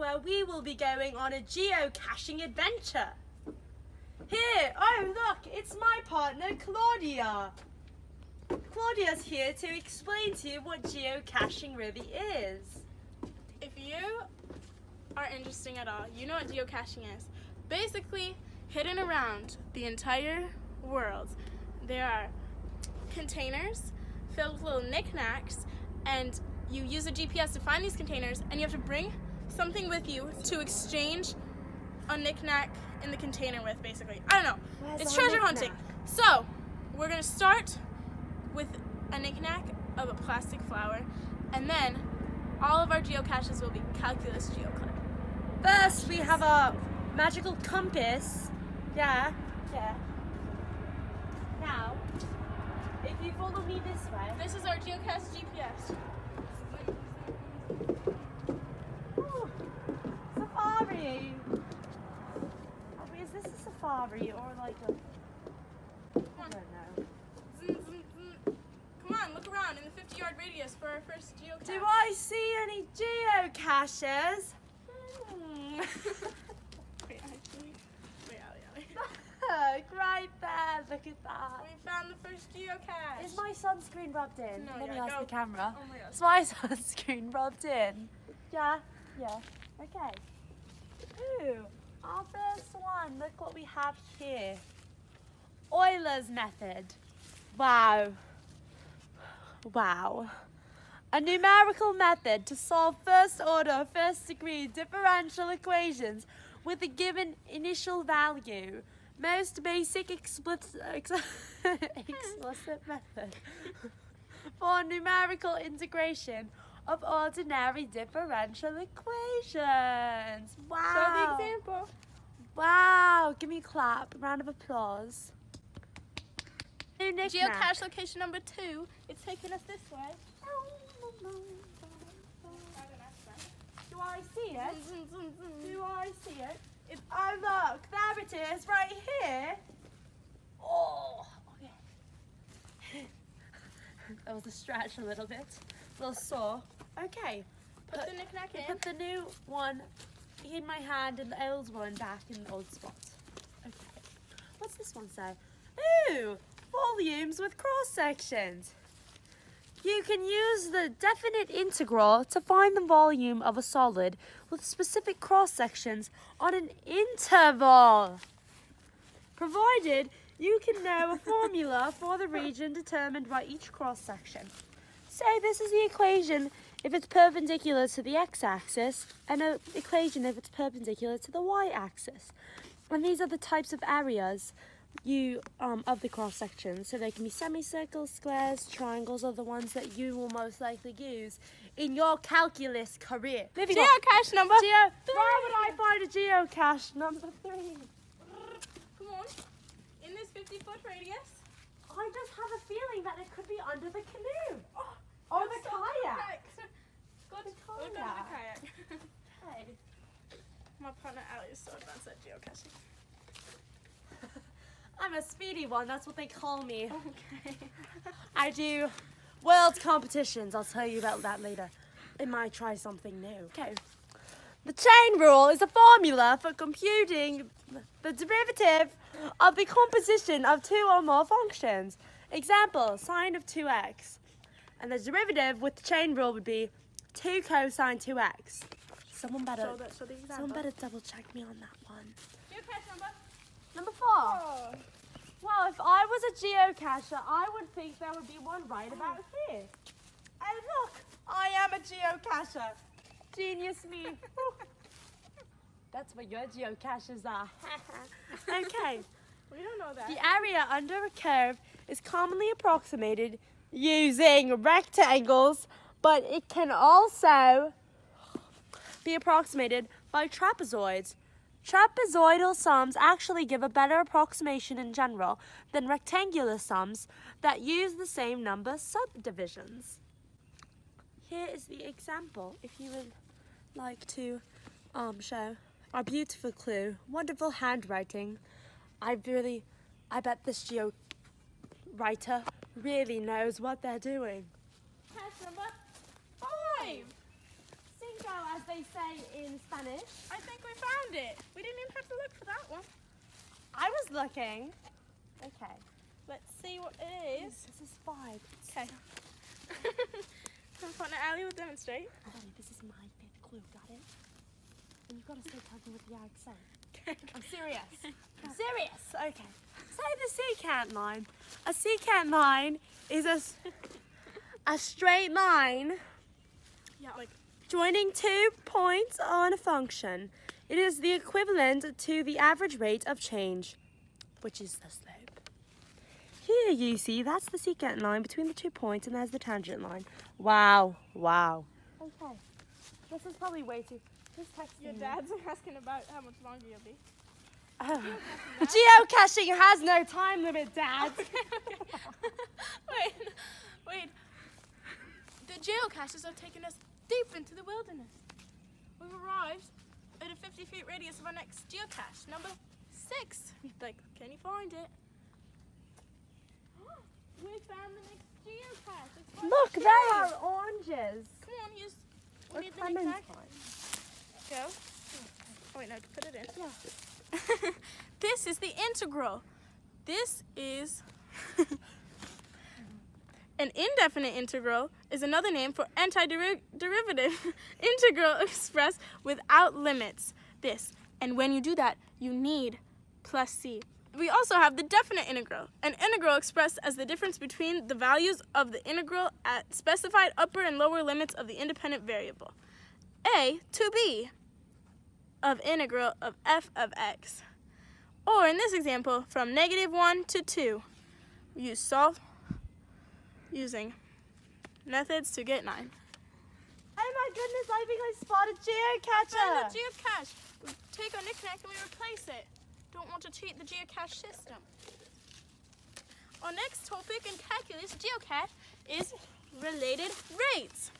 where we will be going on a geocaching adventure. Here, oh look, it's my partner Claudia. Claudia's here to explain to you what geocaching really is. If you are interested at all, you know what geocaching is. Basically, hidden around the entire world, there are containers filled with little knickknacks, and you use a GPS to find these containers, and you have to bring something with you to exchange a knickknack in the container with, basically. I don't know. It's treasure hunting. So, we're going to start with a knickknack of a plastic flower, and then all of our geocaches will be calculus geoclip. First, we have a magical compass. Yeah. Now, if you follow me this way. This is our geocache GPS. Ooh, safari. Is this a safari or like a... I don't know. Come on, look around in the 50-yard radius for our first geocache. Do I see any geocaches? Wait, Alli. Look, right there. Look at that. We found the first geocache. Is my sunscreen rubbed in? No, Let me yeah, ask go. the camera. Oh my gosh. Is my sunscreen rubbed in? Yeah. Okay. Ooh, our first one. Look what we have here. Euler's method. Wow. A numerical method to solve first-order, first-degree differential equations with a given initial value. Most basic explicit method for numerical integration of ordinary differential equations. Wow. Show the example. Wow. Give me a clap. Round of applause. New knick-knack. Geocache location number 2. It's taking us this way. Do I see it? Do I see it? Oh look, there it is, right here. Oh, okay. That was a stretch a little bit. A little sore. Okay. Put the knick-knack in. Put the new one in my hand and the old one back in the old spot. Okay. What's this one say? Ooh, volumes with cross sections. You can use the definite integral to find the volume of a solid with specific cross sections on an interval, provided you can know a formula for the region determined by each cross section. So this is the equation if it's perpendicular to the x-axis, and an equation if it's perpendicular to the y-axis. And these are the types of areas of the cross sections. So they can be semicircles, squares, triangles are the ones that you will most likely use in your calculus career. Geocache number 3. Where would I find a geocache number 3? Come on. In this 50-foot radius. I just have a feeling that it could be under the canoe. Or the kayak. Go to the kayak. Okay. My partner Alli is so advanced at geocaching. I'm a speedy one, that's what they call me. Okay. I do world competitions, I'll tell you about that later. I might try something new. Okay. The chain rule is a formula for computing the derivative of the composition of 2 or more functions. Example, sine of 2x. And the derivative with the chain rule would be 2 cosine 2x. Someone better double check me on that one. Geocache Number 4. Oh. Well, if I was a geocacher, I would think there would be one right about here. And look, I am a geocacher. Genius me. That's what your geocaches are. Okay. We don't know that. The area under a curve is commonly approximated using rectangles, but it can also be approximated by trapezoids. Trapezoidal sums actually give a better approximation in general than rectangular sums that use the same number subdivisions. Here is the example, if you would like to show our beautiful clue. Wonderful handwriting. I bet this geo writer really knows what they're doing. Cache number 5. Cinco. bingo, as they say in Spanish. I think we found it. We didn't even have to look for that one. I was looking. Okay. Let's see what it is. This is 5. Okay. My partner Alli will demonstrate. Alli, this is my 5th clue. Got it? And you've got to stay talking with the accent. I'm serious. I'm serious. Okay. Say the secant line. A secant line is a straight line Yeah, like joining 2 points on a function. It is the equivalent to the average rate of change, which is the slope. Here you see, that's the secant line between the 2 points, and there's the tangent line. Wow. Wow. Okay. This is probably way too... Who's texting your me? dad's asking about how much longer you'll be. Oh. Geocaching has no time limit, Dad. Wait. The geocaches are taking us deep into the wilderness. We've arrived at a 50 feet radius of our next geocache, number 6. Like, can you find it? We found the next geocache. It's right Look, here. there are oranges. Come on, we Or need the new pack. clementine. Go. Oh wait, no, put it in. Yeah. This is the integral. This is an indefinite integral is another name for antiderivative integral expressed without limits. This. And when you do that, you need plus c. We also have the definite integral, an integral expressed as the difference between the values of the integral at specified upper and lower limits of the independent variable. A to b of integral of f of x. Or in this example, from -1 to 2, you solve using methods to get 9. Oh my goodness, I think I spotted geocacher. Found the geocache. We take our knickknack and we replace it. Don't want to cheat the geocache system. Our next topic in calculus geocache is related rates.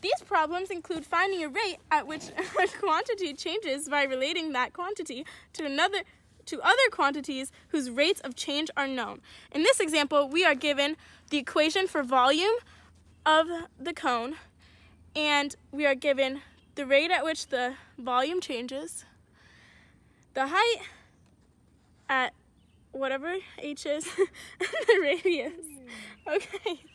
These problems include finding a rate at which a quantity changes by relating that quantity to other quantities whose rates of change are known. In this example, we are given the equation for volume of the cone, and we are given the rate at which the volume changes, the height at whatever h is, and the radius. Okay.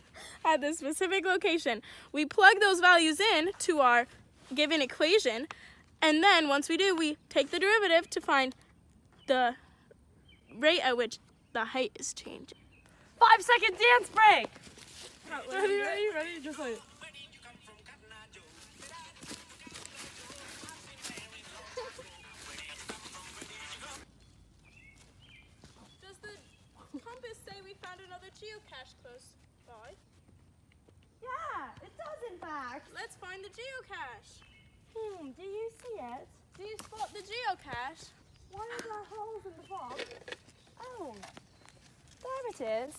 At the specific location. We plug those values in to our given equation, and then once we do, we take the derivative to find the rate at which the height is changing. 5-second dance break. Ready? Just like... Does the compass say we found another geocache close by? Yeah, it does in fact. Let's find the geocache. Do you see it? Do you spot the geocache? Why are there holes in the box? Oh, there it is.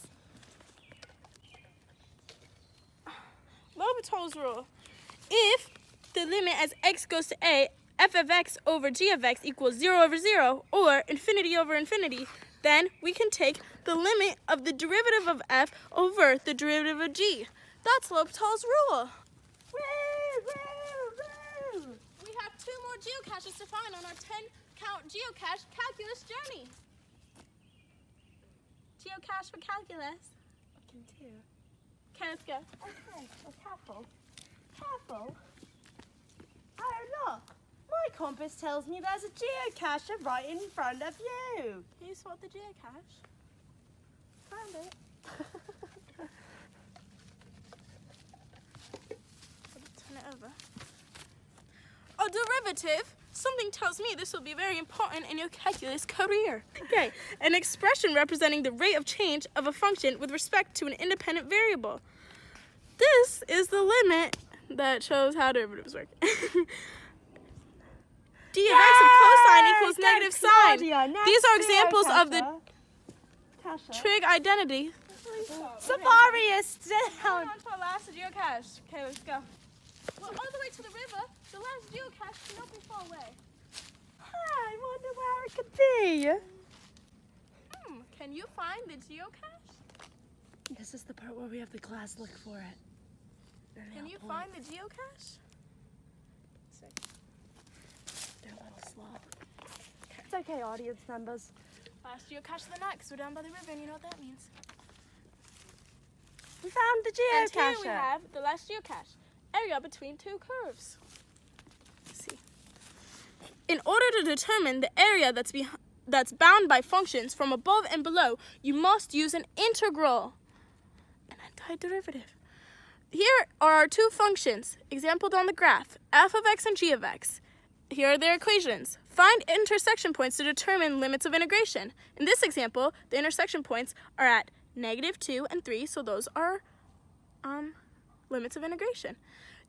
L'Hopital's rule. If the limit as x goes to a, f of x over g of x equals 0 over 0, or infinity over infinity, then we can take the limit of the derivative of f over the derivative of g. That's L'Hopital's rule. Woo, woo, woo. We have 2 more geocaches to find on our 10-count geocache calculus journey. Geocache for calculus. Okay, let's go. Okay, well, careful. Careful. Oh, look. My compass tells me there's a geocacher right in front of you. Can you spot the geocache? Found it. Turn it over. A derivative. Something tells me this will be very important in your calculus career. Okay, an expression representing the rate of change of a function with respect to an independent variable. This is the limit that shows how derivatives work. D of x of cosine equals negative sine. These are examples of the trig identity. Savarius down. On to our last geocache. Okay, let's go. Well, all the way to the river. The last geocache cannot be far away. I wonder where it could be. Can you find the geocache? This is the part where we have the glass look for it. Can you find the geocache? They're a little slow. It's okay, audience members. Last geocache of the night, because we're down by the river, and you know what that means. We found the And geocacher. here we have the last geocache. Area between two curves. Let's see. In order to determine the area that's bound by functions from above and below, you must use an integral, an antiderivative. Here are our two functions, exampled on the graph, f of x and g of x. Here are their equations. Find intersection points to determine limits of integration. In this example, the intersection points are at -2 and 3, so those are limits of integration.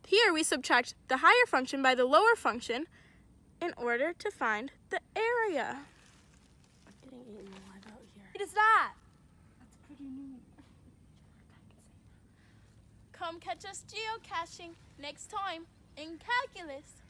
Here we subtract the higher function by the lower function in order to find the area. I'm getting eaten alive out here. What is that? That's pretty neat. Come catch us geocaching next time in calculus.